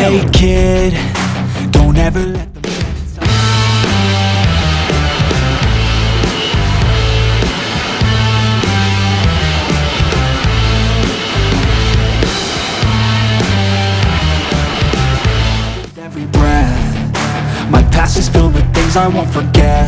Hey kid, don't ever let them every breath. My past is filled with things I won't forget.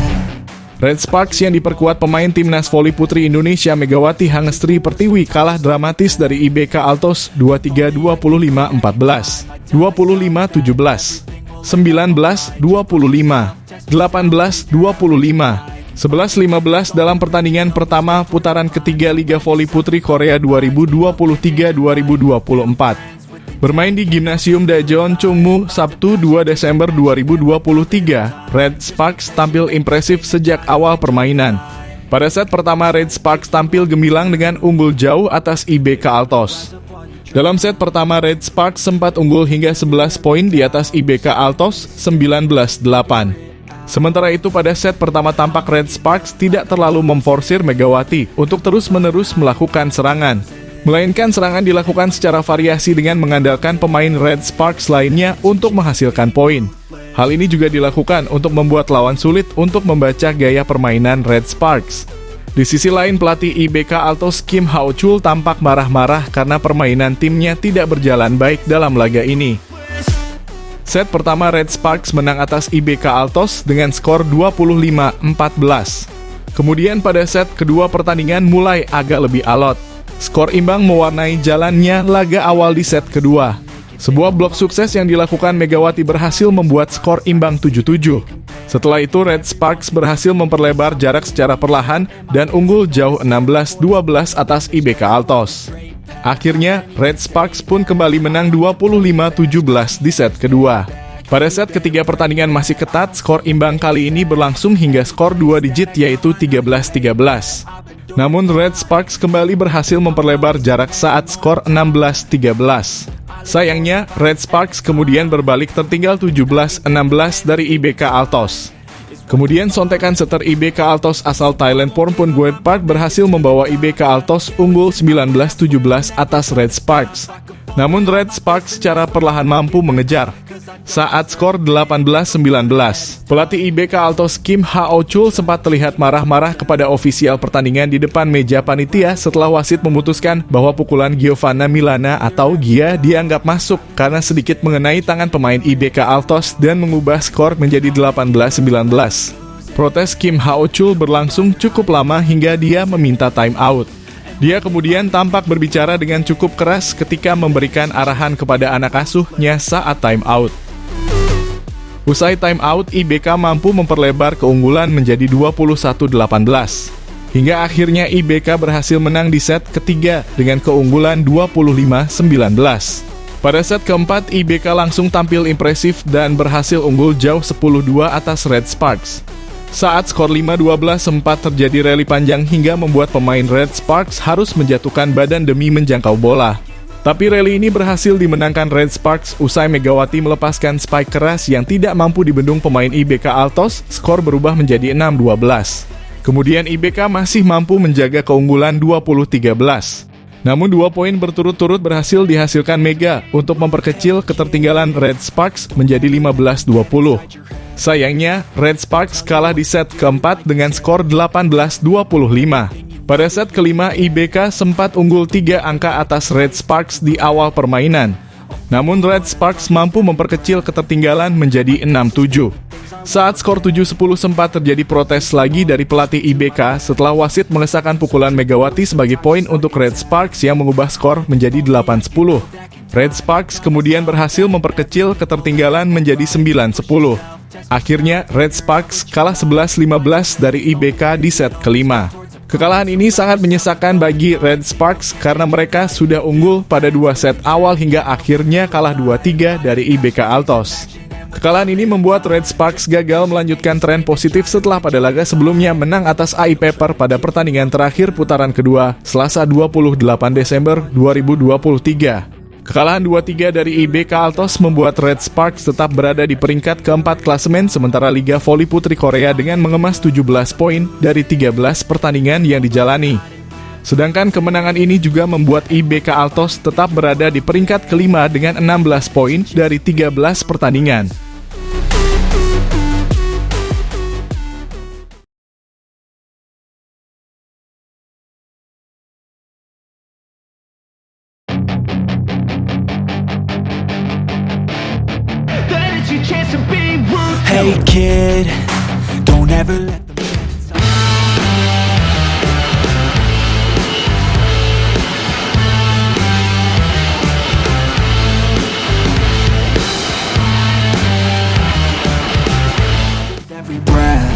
Red Sparks yang diperkuat pemain timnas voli putri Indonesia Megawati Hangestri Pertiwi kalah dramatis dari IBK Altos 23-25-14, 25-17, 19-25, 18-25, 11-15 dalam pertandingan pertama putaran ketiga Liga Voli Putri Korea 2023-2024. Bermain di Gimnasium Daejeon Chungmu Sabtu 2 Desember 2023, Red Sparks tampil impresif sejak awal permainan. Pada set pertama, Red Sparks tampil gemilang dengan unggul jauh atas IBK Altos. Dalam set pertama, Red Sparks sempat unggul hingga 11 poin di atas IBK Altos 19-8. Sementara itu pada set pertama tampak Red Sparks tidak terlalu memforsir Megawati untuk terus-menerus melakukan serangan. Melainkan serangan dilakukan secara variasi dengan mengandalkan pemain Red Sparks lainnya untuk menghasilkan poin. Hal ini juga dilakukan untuk membuat lawan sulit untuk membaca gaya permainan Red Sparks. Di sisi lain, pelatih IBK Altos Kim Hao-chul tampak marah-marah karena permainan timnya tidak berjalan baik dalam laga ini. Set pertama Red Sparks menang atas IBK Altos dengan skor 25-14. Kemudian pada set kedua pertandingan mulai agak lebih alot. Skor imbang mewarnai jalannya laga awal di set kedua. Sebuah blok sukses yang dilakukan Megawati berhasil membuat skor imbang 7-7. Setelah itu Red Sparks berhasil memperlebar jarak secara perlahan dan unggul jauh 16-12 atas IBK Altos. Akhirnya Red Sparks pun kembali menang 25-17 di set kedua. Pada set ketiga pertandingan masih ketat, skor imbang kali ini berlangsung hingga skor 2 digit yaitu 13-13. Namun Red Sparks kembali berhasil memperlebar jarak saat skor 16-13. Sayangnya, Red Sparks kemudian berbalik tertinggal 17-16 dari IBK Altos. Kemudian sontekan setter IBK Altos asal Thailand Pornpun Park berhasil membawa IBK Altos unggul 19-17 atas Red Sparks. Namun Red Sparks secara perlahan mampu mengejar. Saat skor 18-19, pelatih IBK Altos Kim Hao-chul sempat terlihat marah-marah kepada ofisial pertandingan di depan meja panitia setelah wasit memutuskan bahwa pukulan Giovanna Milana atau Gia dianggap masuk karena sedikit mengenai tangan pemain IBK Altos dan mengubah skor menjadi 18-19. Protes Kim Hao-chul berlangsung cukup lama hingga dia meminta time out. Dia kemudian tampak berbicara dengan cukup keras ketika memberikan arahan kepada anak asuhnya saat time out. Usai time out, IBK mampu memperlebar keunggulan menjadi 21-18. Hingga akhirnya IBK berhasil menang di set ketiga dengan keunggulan 25-19. Pada set keempat, IBK langsung tampil impresif dan berhasil unggul jauh 10-2 atas Red Sparks. Saat skor 5-12 sempat terjadi rally panjang hingga membuat pemain Red Sparks harus menjatuhkan badan demi menjangkau bola. Tapi rally ini berhasil dimenangkan Red Sparks usai Megawati melepaskan spike keras yang tidak mampu dibendung pemain IBK Altos, skor berubah menjadi 6-12. Kemudian IBK masih mampu menjaga keunggulan 20-13. Namun 2 poin berturut-turut berhasil dihasilkan Mega untuk memperkecil ketertinggalan Red Sparks menjadi 15-20. Sayangnya, Red Sparks kalah di set keempat dengan skor 18-25. Pada set kelima, IBK sempat unggul 3 angka atas Red Sparks di awal permainan. Namun Red Sparks mampu memperkecil ketertinggalan menjadi 6-7. Saat skor 7-10 sempat terjadi protes lagi dari pelatih IBK setelah wasit mengesahkan pukulan Megawati sebagai poin untuk Red Sparks yang mengubah skor menjadi 8-10. Red Sparks kemudian berhasil memperkecil ketertinggalan menjadi 9-10. Akhirnya, Red Sparks kalah 11-15 dari IBK di set kelima. Kekalahan ini sangat menyesakan bagi Red Sparks karena mereka sudah unggul pada 2 set awal hingga akhirnya kalah 2-3 dari IBK Altos. Kekalahan ini membuat Red Sparks gagal melanjutkan tren positif setelah pada laga sebelumnya menang atas AI Paper pada pertandingan terakhir putaran kedua, Selasa 28 Desember 2023. Kekalahan 2-3 dari IBK Altos membuat Red Sparks tetap berada di peringkat keempat klasemen sementara Liga Voli Putri Korea dengan mengemas 17 poin dari 13 pertandingan yang dijalani. Sedangkan kemenangan ini juga membuat IBK Altos tetap berada di peringkat kelima dengan 16 poin dari 13 pertandingan. Hey kid, don't ever let them inside. With every breath,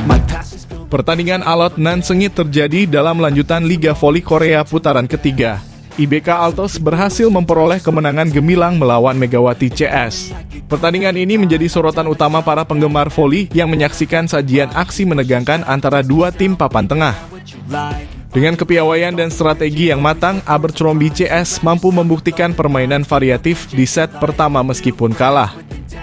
my past is filled. Pertandingan alot nan sengit terjadi dalam lanjutan Liga Voli Korea putaran ketiga. IBK Altos berhasil memperoleh kemenangan gemilang melawan Megawati CS. Pertandingan ini menjadi sorotan utama para penggemar voli yang menyaksikan sajian aksi menegangkan antara dua tim papan tengah. Dengan kepiawaian dan strategi yang matang, Abercrombie CS mampu membuktikan permainan variatif di set pertama meskipun kalah.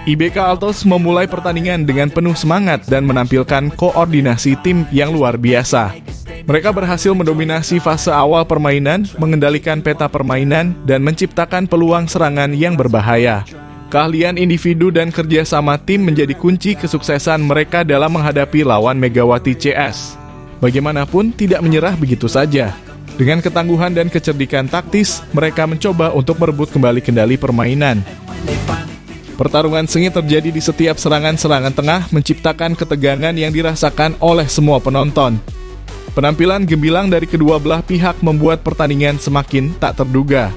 IBK Altos memulai pertandingan dengan penuh semangat dan menampilkan koordinasi tim yang luar biasa. Mereka berhasil mendominasi fase awal permainan, mengendalikan peta permainan, dan menciptakan peluang serangan yang berbahaya. Keahlian individu dan kerjasama tim menjadi kunci kesuksesan mereka dalam menghadapi lawan Megawati CS. Bagaimanapun, tidak menyerah begitu saja. Dengan ketangguhan dan kecerdikan taktis, mereka mencoba untuk merebut kembali kendali permainan. Pertarungan sengit terjadi di setiap serangan-serangan tengah, menciptakan ketegangan yang dirasakan oleh semua penonton. Penampilan gemilang dari kedua belah pihak membuat pertandingan semakin tak terduga.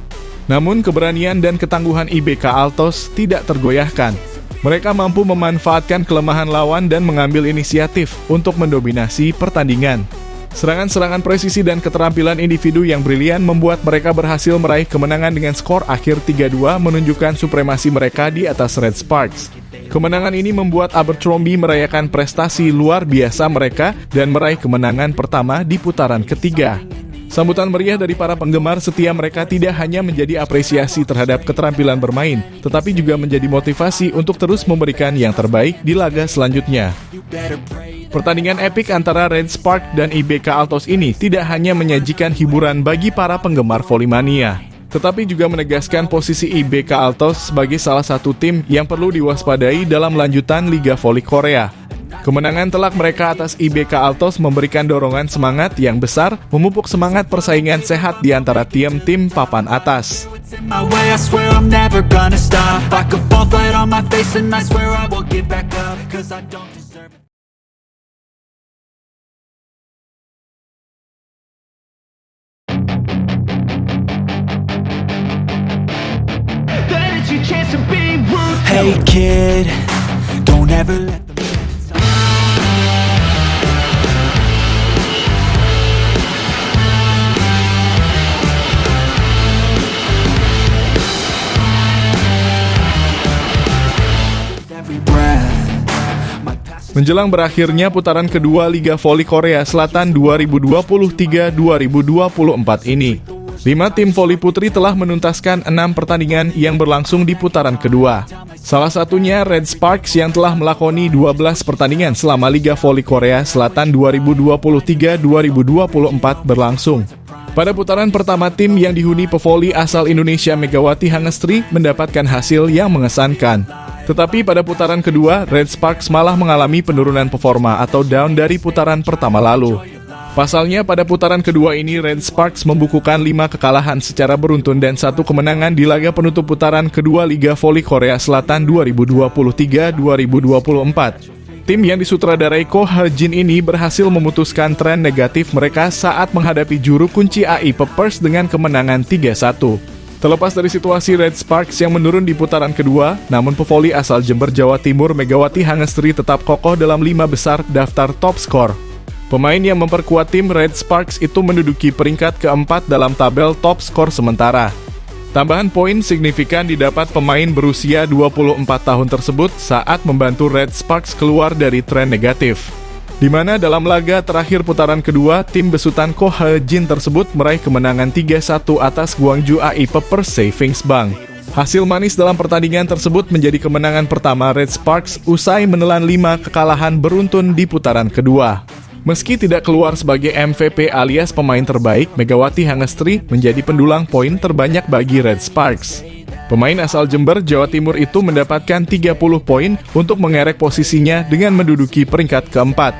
Namun keberanian dan ketangguhan IBK Altos tidak tergoyahkan. Mereka mampu memanfaatkan kelemahan lawan dan mengambil inisiatif untuk mendominasi pertandingan. Serangan-serangan presisi dan keterampilan individu yang brilian membuat mereka berhasil meraih kemenangan dengan skor akhir 3-2 menunjukkan supremasi mereka di atas Red Sparks. Kemenangan ini membuat Abercrombie merayakan prestasi luar biasa mereka dan meraih kemenangan pertama di putaran ketiga. Sambutan meriah dari para penggemar setia mereka tidak hanya menjadi apresiasi terhadap keterampilan bermain, tetapi juga menjadi motivasi untuk terus memberikan yang terbaik di laga selanjutnya. Pertandingan epik antara Red Spark dan IBK Altos ini tidak hanya menyajikan hiburan bagi para penggemar volimania, tetapi juga menegaskan posisi IBK Altos sebagai salah satu tim yang perlu diwaspadai dalam lanjutan Liga Voli Korea. Kemenangan telak mereka atas IBK Altos memberikan dorongan semangat yang besar, memupuk semangat persaingan sehat di antara tim-tim papan atas. Hey kid, don't ever let them inside. With every breath, my past. Menjelang berakhirnya putaran kedua Liga Voli Korea Selatan 2023-2024 ini, 5 tim voli putri telah menuntaskan 6 pertandingan yang berlangsung di putaran kedua. Salah satunya Red Sparks yang telah melakoni 12 pertandingan selama Liga Voli Korea Selatan 2023-2024 berlangsung. Pada putaran pertama, tim yang dihuni pevoli asal Indonesia Megawati Hangestri mendapatkan hasil yang mengesankan. Tetapi pada putaran kedua, Red Sparks malah mengalami penurunan performa atau down dari putaran pertama lalu. Pasalnya pada putaran kedua ini Red Sparks membukukan 5 kekalahan secara beruntun dan 1 kemenangan di laga penutup putaran kedua Liga Voli Korea Selatan 2023-2024. Tim yang disutradarai Ko Ha-jin ini berhasil memutuskan tren negatif mereka saat menghadapi juru kunci AI Peppers dengan kemenangan 3-1. Terlepas dari situasi Red Sparks yang menurun di putaran kedua, namun pevoli asal Jember, Jawa Timur Megawati Hangestri tetap kokoh dalam 5 besar daftar top skor. Pemain yang memperkuat tim Red Sparks itu menduduki peringkat keempat dalam tabel top skor sementara. Tambahan poin signifikan didapat pemain berusia 24 tahun tersebut saat membantu Red Sparks keluar dari tren negatif. Di mana dalam laga terakhir putaran kedua, tim besutan Ko Ha-jin tersebut meraih kemenangan 3-1 atas Gwangju AI Peppers Savings Bank. Hasil manis dalam pertandingan tersebut menjadi kemenangan pertama Red Sparks usai menelan 5 kekalahan beruntun di putaran kedua. Meski tidak keluar sebagai MVP alias pemain terbaik, Megawati Hangestri menjadi pendulang poin terbanyak bagi Red Sparks. Pemain asal Jember, Jawa Timur itu mendapatkan 30 poin untuk mengerek posisinya dengan menduduki peringkat keempat.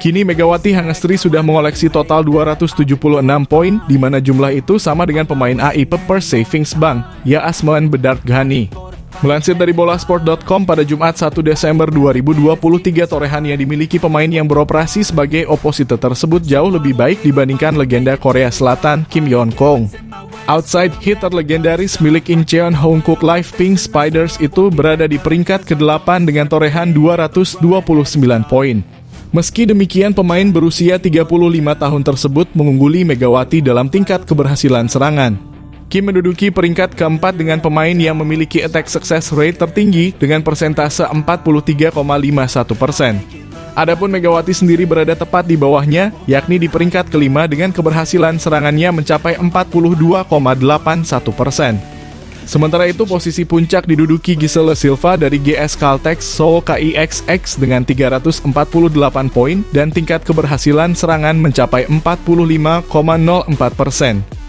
Kini Megawati Hangestri sudah mengoleksi total 276 poin, di mana jumlah itu sama dengan pemain AI Pepper Savings Bank, Yasman Bedard Ghani. Melansir dari bolasport.com pada Jumat 1 Desember 2023, torehan yang dimiliki pemain yang beroperasi sebagai oposite tersebut jauh lebih baik dibandingkan legenda Korea Selatan Kim Yeon-kong. Outside hitter legendaris milik Incheon Hongkook Live Pink Spiders itu berada di peringkat ke-8 dengan torehan 229 poin. Meski demikian, pemain berusia 35 tahun tersebut mengungguli Megawati dalam tingkat keberhasilan serangan. Kim menduduki peringkat keempat dengan pemain yang memiliki attack success rate tertinggi dengan persentase 43,51%. Adapun Megawati sendiri berada tepat di bawahnya, yakni di peringkat kelima dengan keberhasilan serangannya mencapai 42,81%. Sementara itu, posisi puncak diduduki Giselle Silva dari GS Caltex Seoul KIXX dengan 348 poin dan tingkat keberhasilan serangan mencapai 45,04%.